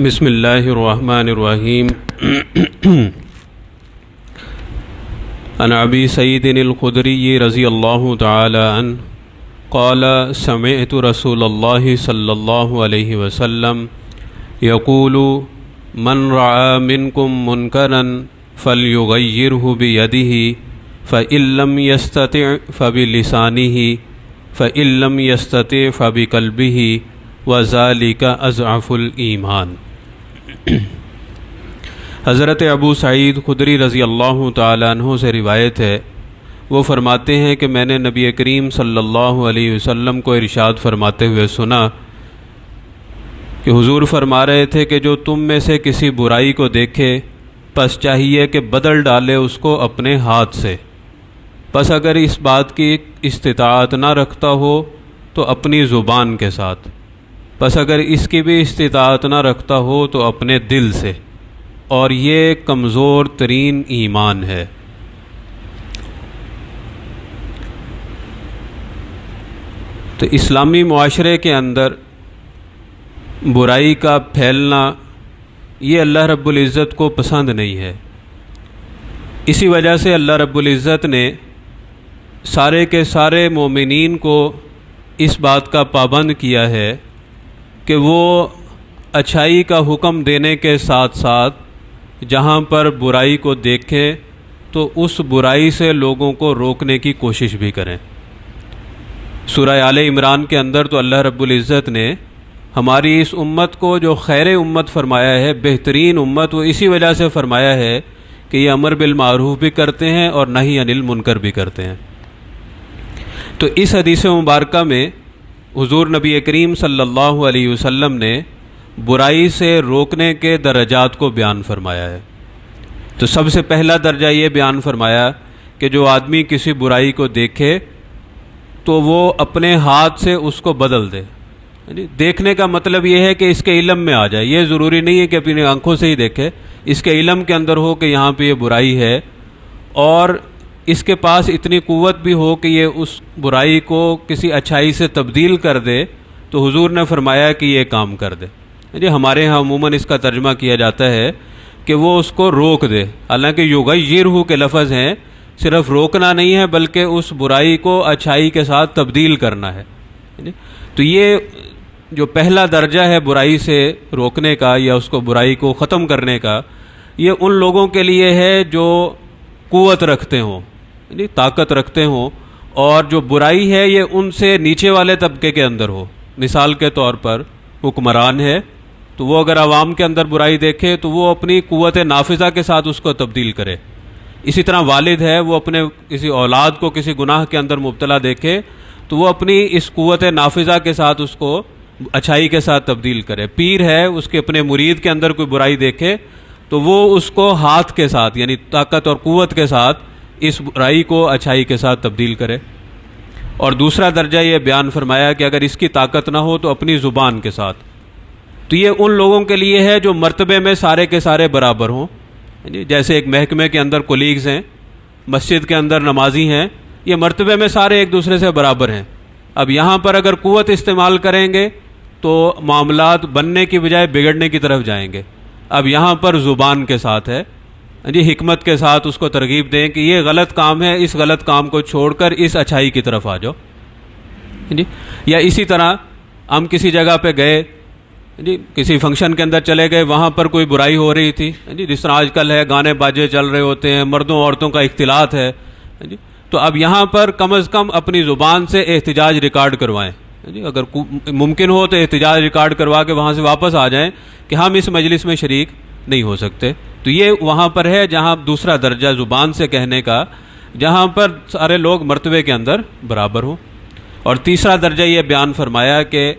بسم اللہ الرحمن الرحیم عن ابی سعید الخدری رضی اللہ تعالی عنہ قال سمعت رسول اللہ صلی اللہ علیہ وسلم یقول من رعى منکم منکرا فلیغیرہ بیدہ فإن لم یستطع فبلسانہ فإن لم یستطع فبقلبہ وذالک اضعف الایمان۔ حضرت ابو سعید خدری رضی اللہ تعالیٰ عنہ سے روایت ہے، وہ فرماتے ہیں کہ میں نے نبی کریم صلی اللہ علیہ وسلم کو ارشاد فرماتے ہوئے سنا کہ حضور فرما رہے تھے کہ جو تم میں سے کسی برائی کو دیکھے پس چاہیے کہ بدل ڈالے اس کو اپنے ہاتھ سے، پس اگر اس بات کی استطاعت نہ رکھتا ہو تو اپنی زبان کے ساتھ، پس اگر اس کی بھی استطاعت نہ رکھتا ہو تو اپنے دل سے، اور یہ کمزور ترین ایمان ہے۔ تو اسلامی معاشرے کے اندر برائی کا پھیلنا یہ اللہ رب العزت کو پسند نہیں ہے۔ اسی وجہ سے اللہ رب العزت نے سارے کے سارے مومنین کو اس بات کا پابند کیا ہے کہ وہ اچھائی کا حکم دینے کے ساتھ ساتھ جہاں پر برائی کو دیکھیں تو اس برائی سے لوگوں کو روکنے کی کوشش بھی کریں۔ سورہ آل عمران کے اندر تو اللہ رب العزت نے ہماری اس امت کو جو خیر امت فرمایا ہے، بہترین امت، وہ اسی وجہ سے فرمایا ہے کہ یہ امر بالمعروف بھی کرتے ہیں اور نہی عن المنکر بھی کرتے ہیں۔ تو اس حدیث مبارکہ میں حضور نبی کریم صلی اللہ علیہ وسلم نے برائی سے روکنے کے درجات کو بیان فرمایا ہے۔ تو سب سے پہلا درجہ یہ بیان فرمایا کہ جو آدمی کسی برائی کو دیکھے تو وہ اپنے ہاتھ سے اس کو بدل دے۔ دیکھنے کا مطلب یہ ہے کہ اس کے علم میں آ جائے، یہ ضروری نہیں ہے کہ اپنی آنکھوں سے ہی دیکھے، اس کے علم کے اندر ہو کہ یہاں پہ یہ برائی ہے، اور اس کے پاس اتنی قوت بھی ہو کہ یہ اس برائی کو کسی اچھائی سے تبدیل کر دے، تو حضور نے فرمایا کہ یہ کام کر دے۔ ہمارے ہاں عموماً اس کا ترجمہ کیا جاتا ہے کہ وہ اس کو روک دے، حالانکہ یغیرہ کے لفظ ہیں، صرف روکنا نہیں ہے بلکہ اس برائی کو اچھائی کے ساتھ تبدیل کرنا ہے۔ تو یہ جو پہلا درجہ ہے برائی سے روکنے کا یا اس کو برائی کو ختم کرنے کا، یہ ان لوگوں کے لیے ہے جو قوت رکھتے ہوں، طاقت رکھتے ہوں، اور جو برائی ہے یہ ان سے نیچے والے طبقے کے اندر ہو۔ مثال کے طور پر حکمران ہے تو وہ اگر عوام کے اندر برائی دیکھے تو وہ اپنی قوت نافذہ کے ساتھ اس کو تبدیل کرے۔ اسی طرح والد ہے، وہ اپنے کسی اولاد کو کسی گناہ کے اندر مبتلا دیکھے تو وہ اپنی اس قوت نافذہ کے ساتھ اس کو اچھائی کے ساتھ تبدیل کرے۔ پیر ہے، اس کے اپنے مرید کے اندر کوئی برائی دیکھے تو وہ اس کو ہاتھ کے ساتھ یعنی طاقت اور قوت کے ساتھ اس برائی کو اچھائی کے ساتھ تبدیل کرے۔ اور دوسرا درجہ یہ بیان فرمایا کہ اگر اس کی طاقت نہ ہو تو اپنی زبان کے ساتھ۔ تو یہ ان لوگوں کے لیے ہے جو مرتبے میں سارے کے سارے برابر ہوں، جیسے ایک محکمے کے اندر کولیگز ہیں، مسجد کے اندر نمازی ہیں، یہ مرتبے میں سارے ایک دوسرے سے برابر ہیں۔ اب یہاں پر اگر قوت استعمال کریں گے تو معاملات بننے کی بجائے بگڑنے کی طرف جائیں گے۔ اب یہاں پر زبان کے ساتھ ہے، حکمت کے ساتھ اس کو ترغیب دیں کہ یہ غلط کام ہے، اس غلط کام کو چھوڑ کر اس اچھائی کی طرف آ جاؤ۔ یا اسی طرح ہم کسی جگہ پہ گئے، کسی فنکشن کے اندر چلے گئے، وہاں پر کوئی برائی ہو رہی تھی، جس طرح آج کل ہے گانے باجے چل رہے ہوتے ہیں، مردوں عورتوں کا اختلاط ہے، تو اب یہاں پر کم از کم اپنی زبان سے احتجاج ریکارڈ کروائیں۔ اگر ممکن ہو تو احتجاج ریکارڈ کروا کے وہاں سے واپس آ جائیں کہ ہم اس مجلس میں شریک نہیں ہو سکتے۔ تو یہ وہاں پر ہے جہاں دوسرا درجہ زبان سے کہنے کا، جہاں پر سارے لوگ مرتبے کے اندر برابر ہوں۔ اور تیسرا درجہ یہ بیان فرمایا کہ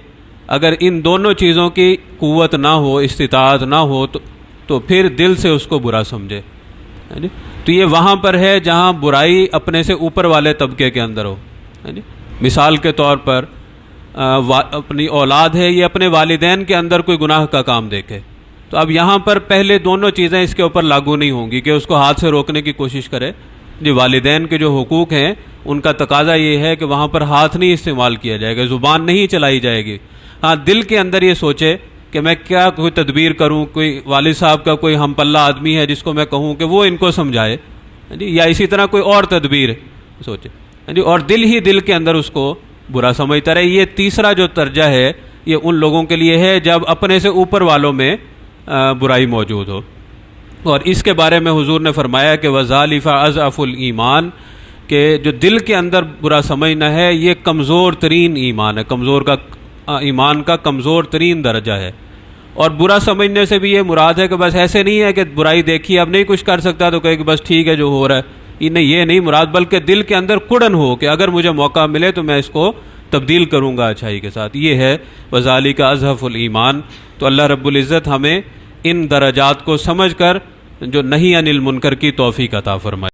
اگر ان دونوں چیزوں کی قوت نہ ہو، استطاعت نہ ہو تو پھر دل سے اس کو برا سمجھے۔ تو یہ وہاں پر ہے جہاں برائی اپنے سے اوپر والے طبقے کے اندر ہو۔ مثال کے طور پر اپنی اولاد ہے، یہ اپنے والدین کے اندر کوئی گناہ کا کام دیکھے تو اب یہاں پر پہلے دونوں چیزیں اس کے اوپر لاگو نہیں ہوں گی کہ اس کو ہاتھ سے روکنے کی کوشش کرے۔ والدین کے جو حقوق ہیں ان کا تقاضا یہ ہے کہ وہاں پر ہاتھ نہیں استعمال کیا جائے گا، زبان نہیں چلائی جائے گی۔ ہاں، دل کے اندر یہ سوچے کہ میں کیا کوئی تدبیر کروں، کوئی والد صاحب کا کوئی ہم پلہ آدمی ہے جس کو میں کہوں کہ وہ ان کو سمجھائے جی، یا اسی طرح کوئی اور تدبیر سوچے جی، اور دل ہی دل کے اندر اس کو برا سمجھتا رہے۔ یہ تیسرا جو درجہ ہے یہ ان لوگوں کے لیے ہے جب اپنے سے اوپر والوں میں برائی موجود ہو، اور اس کے بارے میں حضور نے فرمایا کہ وَذَلِكَ أَضْعَفُ الْإِيمَانِ، کہ جو دل کے اندر برا سمجھنا ہے یہ کمزور ترین ایمان ہے، ایمان کا کمزور ترین درجہ ہے۔ اور برا سمجھنے سے بھی یہ مراد ہے کہ بس ایسے نہیں ہے کہ برائی دیکھی اب نہیں کچھ کر سکتا تو کہے کہ بس ٹھیک ہے جو ہو رہا ہے، یہ نہیں مراد، بلکہ دل کے اندر کڑن ہو کہ اگر مجھے موقع ملے تو میں اس کو تبدیل کروں گا اچھائی کے ساتھ۔ یہ ہے وَذَلِكَ أَضْعَفُ الْإِيمَانِ۔ تو اللہ رب العزت ہمیں ان درجات کو سمجھ کر جو نہی عن المنکر کی توفیق عطا فرمائے۔